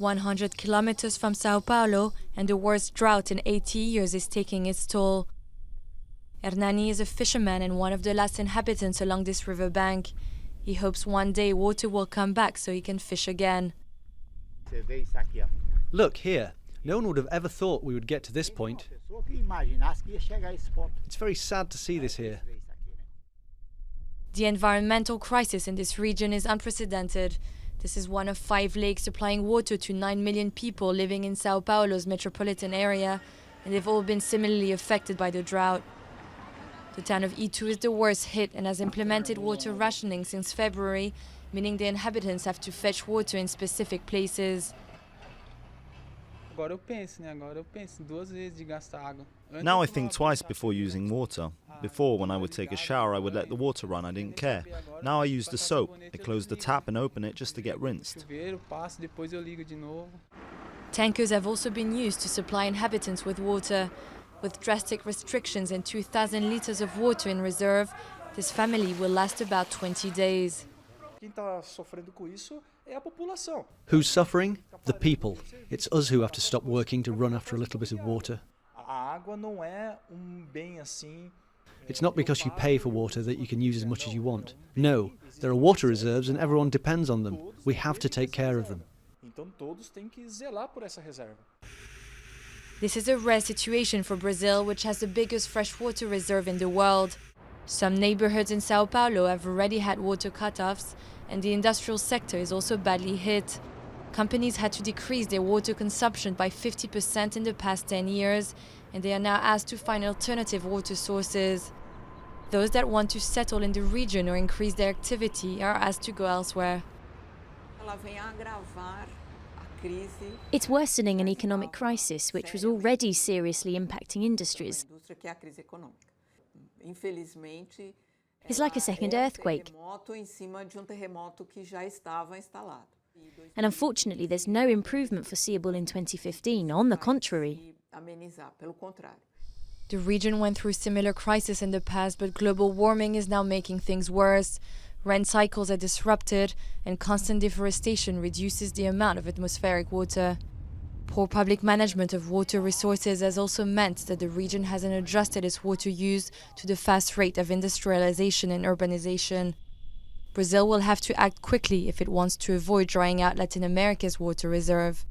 100 kilometers from Sao Paulo, and the worst drought in 80 years is taking its toll. Hernani is a fisherman and one of the last inhabitants along this riverbank. He hopes one day water will come back so he can fish again. Look here. No one would have ever thought we would get to this point. It's very sad to see this here. The environmental crisis in this region is unprecedented. This is one of 5 lakes supplying water to 9 million people living in Sao Paulo's metropolitan area, and they've all been similarly affected by the drought. The town of Itu is the worst hit and has implemented water rationing since February, meaning the inhabitants have to fetch water in specific places. Now I think twice before using water. Before, when I would take a shower, I would let the water run, I didn't care. Now I use the soap. I close the tap and open it just to get rinsed. Tankers have also been used to supply inhabitants with water. With drastic restrictions and 2,000 litres of water in reserve, this family will last about 20 days. Who's suffering? The people. It's us who have to stop working to run after a little bit of water. It's not because you pay for water that you can use as much as you want. No, there are water reserves and everyone depends on them. We have to take care of them. This is a rare situation for Brazil, which has the biggest freshwater reserve in the world. Some neighborhoods in Sao Paulo have already had water cutoffs, and the industrial sector is also badly hit. Companies had to decrease their water consumption by 50% in the past 10 years, and they are now asked to find alternative water sources. Those that want to settle in the region or increase their activity are asked to go elsewhere. It's worsening an economic crisis which was already seriously impacting industries. It's like a second earthquake. And unfortunately, there's no improvement foreseeable in 2015. On the contrary. The region went through similar crises in the past, but global warming is now making things worse. Rain cycles are disrupted, and constant deforestation reduces the amount of atmospheric water. Poor public management of water resources has also meant that the region hasn't adjusted its water use to the fast rate of industrialization and urbanization. Brazil will have to act quickly if it wants to avoid drying out Latin America's water reserve.